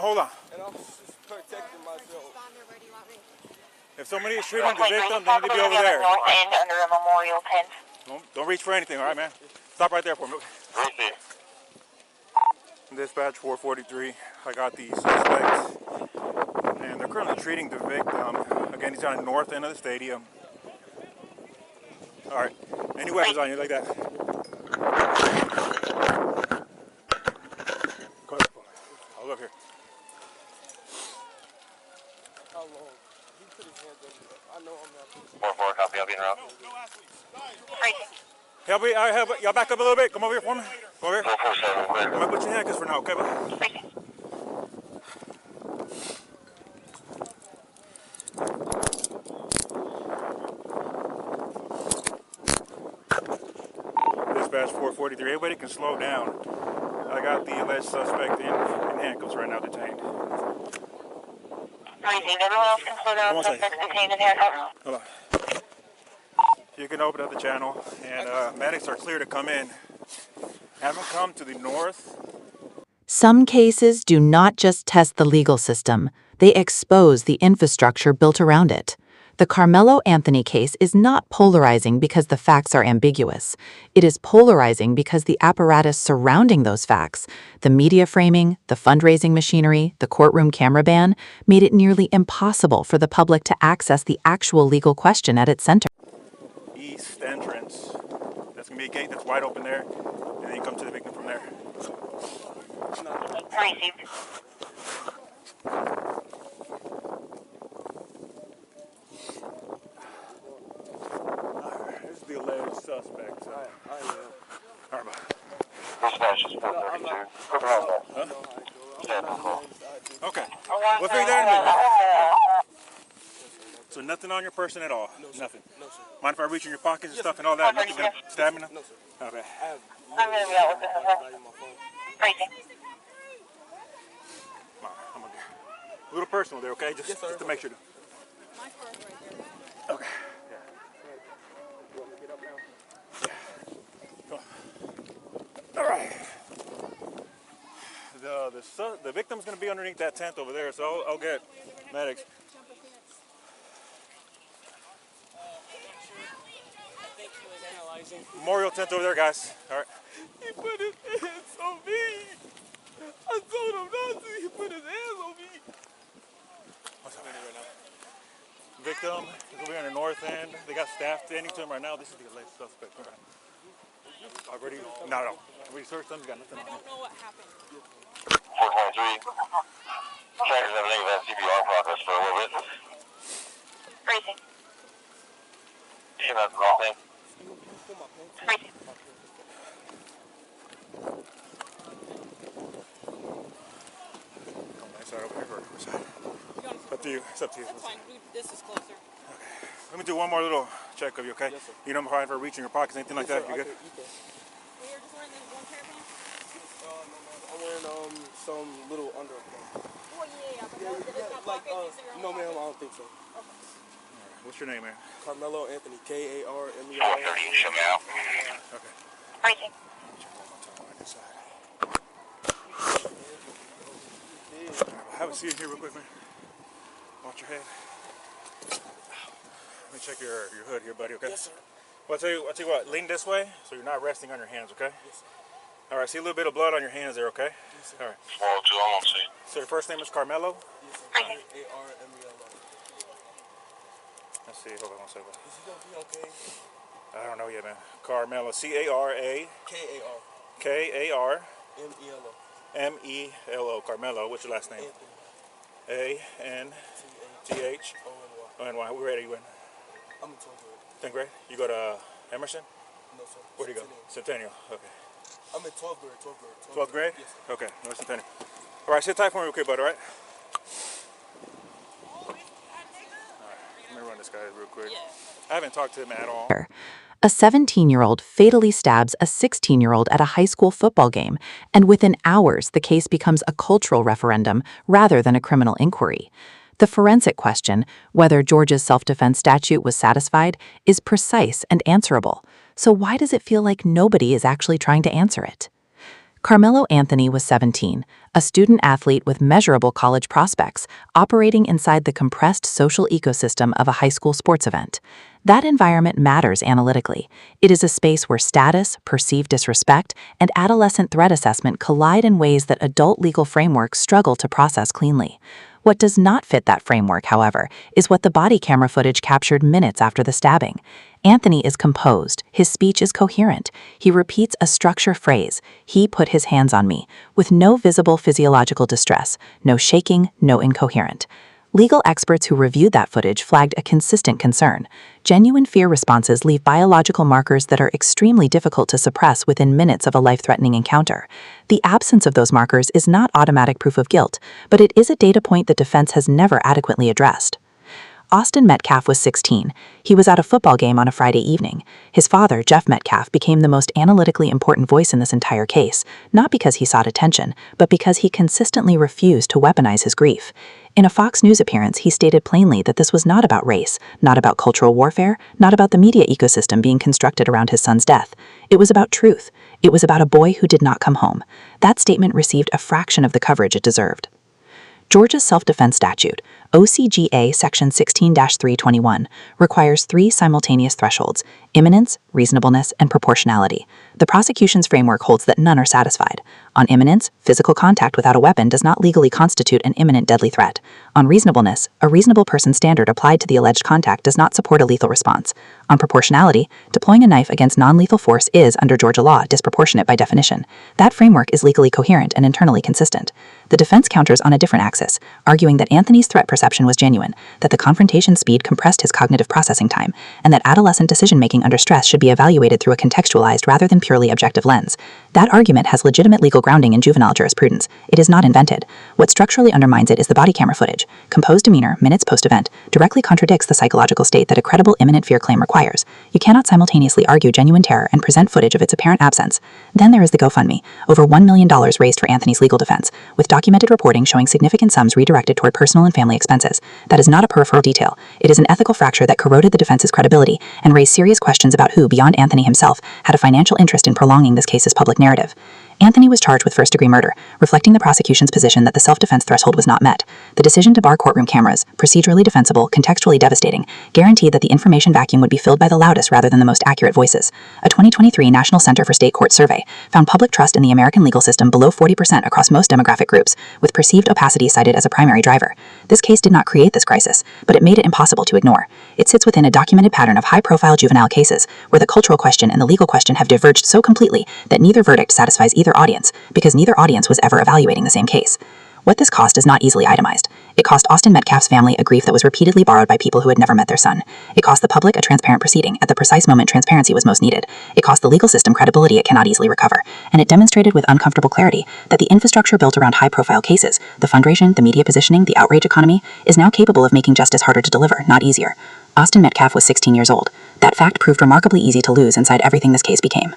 hold on. And I'm just protecting myself. If somebody is treating the victim, they need to be over there. Under a memorial tent. Don't reach for anything, all right, man? Stop right there for me. Right there. Dispatch 443. I got the suspect, and they're currently treating the victim. Again, he's on the north end of the stadium. All right. Any weapons on you like that? Come on. I'll look here. How long? He put his hands over there. I know I'm not. 4-4, copy, I'll be en route. Help me, y'all back up a little bit. Come over here for me. Come over here. 447, clear. I'm gonna put your handcuffs for now, okay, bud? Dispatch 443. Everybody can slow down. I got the alleged suspect in handcuffs right now, detained. Everyone else can slow down. Suspect's detained in handcuffs. Hold on. You can open up the channel, and medics are clear to come in. Have them come to the north. Some cases do not just test the legal system, they expose the infrastructure built around it. The Karmelo Anthony case is not polarizing because the facts are ambiguous. It is polarizing because the apparatus surrounding those facts, the media framing, the fundraising machinery, the courtroom camera ban, made it nearly impossible for the public to access the actual legal question at its center. East entrance. That's gonna be a gate that's wide open there, and then you come to the victim from there. Received. This is the alleged suspect. All right, bud. Dispatch is 432. Okay. We'll figure that in a minute. So nothing on your person at all? No, nothing? No, sir. Mind if I reach in your pockets and stuff and all that? Nothing gonna stab me? No, sir. Okay. I'm going to be out with this. Racing. I'm gonna get a little personal there, okay? Just to make sure. My car's right there. Okay. You want me to get up now? Come on. All right. The victim's gonna be underneath that tent over there, so I'll get medics. Memorial tent over there, guys. All right. He put his hands on me. I told him not to. He put his hands on me. What's happening right now? Victim is over here on the north end. They got staff standing to him right now. This is the alleged suspect. All right. Already? No. We searched them. Got nothing on him. I don't know what happened. 423. Trackers have a negative CPR process for a little bit. Racing. That's the wrong thing. Racing. Side over here or side? Up to you. It's up to you. That's fine. This is closer. Okay. Let me do one more little check of you, okay? Yes, sir. You don't mind for reaching your pockets, anything like that? You good? You can. Well, you're just wearing this one pair of pants? No. I'm wearing some little underclothes. Well, yeah, but no, it's not pockets. No, ma'am, I don't think so. What's your name, man? Carmelo Anthony, Karmelo. 430, show me out. Okay. Racing. Have a seat here real quick, man. Watch your head. Let me check your hood here, buddy, okay? Yes, sir. Well, I'll tell you what, lean this way so you're not resting on your hands, okay? Yes, sir. All right, see a little bit of blood on your hands there, okay? Yes, sir. All right. 402, I'm on scene. So your first name is Karmelo? Yes, sir. Racing. Karmelo. Let's see, hold on one second. Is he gonna be okay? I don't know yet, man. Carmelo, C-A-R-A. K-A-R. K-A-R-M-E-L-O. M-E-L-O. Carmelo. What's your last name? Anthony. A-N-T-H-O-N-Y. O-N-Y. What grade are you in? I'm in 12th grade. 10th grade? You go to Emerson? No, sir. Where do you go? Centennial. Okay. I'm in 12th grade. 12th grade? Yes, sir. Okay. North Centennial. All right, sit tight for me real quick, bud, all right? Let me run this guy real quick. I haven't talked to him at all. A 17-year-old fatally stabs a 16-year-old at a high school football game, and within hours the case becomes a cultural referendum rather than a criminal inquiry. The forensic question, whether Georgia's self-defense statute was satisfied, is precise and answerable. So why does it feel like nobody is actually trying to answer it? Karmelo Anthony was 17, a student athlete with measurable college prospects, operating inside the compressed social ecosystem of a high school sports event. That environment matters analytically. It is a space where status, perceived disrespect, and adolescent threat assessment collide in ways that adult legal frameworks struggle to process cleanly. What does not fit that framework, however, is what the body camera footage captured minutes after the stabbing. Anthony is composed, his speech is coherent. He repeats a structure phrase, "He put his hands on me," with no visible physiological distress, no shaking, no incoherent. Legal experts who reviewed that footage flagged a consistent concern. Genuine fear responses leave biological markers that are extremely difficult to suppress within minutes of a life-threatening encounter. The absence of those markers is not automatic proof of guilt, but it is a data point the defense has never adequately addressed. Austin Metcalf was 16. He was at a football game on a Friday evening. His father, Jeff Metcalf, became the most analytically important voice in this entire case, not because he sought attention, but because he consistently refused to weaponize his grief. In a Fox News appearance, he stated plainly that this was not about race, not about cultural warfare, not about the media ecosystem being constructed around his son's death. It was about truth. It was about a boy who did not come home. That statement received a fraction of the coverage it deserved. Georgia's self-defense statute, OCGA Section 16-321, requires three simultaneous thresholds: imminence, reasonableness, and proportionality. The prosecution's framework holds that none are satisfied. On imminence, physical contact without a weapon does not legally constitute an imminent deadly threat. On reasonableness, a reasonable person standard applied to the alleged contact does not support a lethal response. On proportionality, deploying a knife against non-lethal force is, under Georgia law, disproportionate by definition. That framework is legally coherent and internally consistent. The defense counters on a different axis, arguing that Anthony's threat perception was genuine, that the confrontation speed compressed his cognitive processing time, and that adolescent decision-making under stress should be evaluated through a contextualized rather than purely objective lens. That argument has legitimate legal grounding in juvenile jurisprudence. It is not invented. What structurally undermines it is the body camera footage. Composed demeanor, minutes post-event, directly contradicts the psychological state that a credible imminent fear claim requires. You cannot simultaneously argue genuine terror and present footage of its apparent absence. Then there is the GoFundMe, over $1 million raised for Anthony's legal defense, with documented reporting showing significant sums redirected toward personal and family expenses. That is not a peripheral detail. It is an ethical fracture that corroded the defense's credibility and raised serious questions about who, beyond Anthony himself, had a financial interest in prolonging this case's public narrative. Anthony was charged with first-degree murder, reflecting the prosecution's position that the self-defense threshold was not met. The decision to bar courtroom cameras, procedurally defensible, contextually devastating, guaranteed that the information vacuum would be filled by the loudest rather than the most accurate voices. A 2023 National Center for State Court survey found public trust in the American legal system below 40% across most demographic groups, with perceived opacity cited as a primary driver. This case did not create this crisis, but it made it impossible to ignore. It sits within a documented pattern of high-profile juvenile cases, where the cultural question and the legal question have diverged so completely that neither verdict satisfies either audience, because neither audience was ever evaluating the same case. What this cost is not easily itemized. It cost Austin Metcalf's family a grief that was repeatedly borrowed by people who had never met their son. It cost the public a transparent proceeding at the precise moment transparency was most needed. It cost the legal system credibility it cannot easily recover. And it demonstrated with uncomfortable clarity that the infrastructure built around high-profile cases, the fundraising, the media positioning, the outrage economy, is now capable of making justice harder to deliver, not easier. Austin Metcalf was 16 years old. That fact proved remarkably easy to lose inside everything this case became.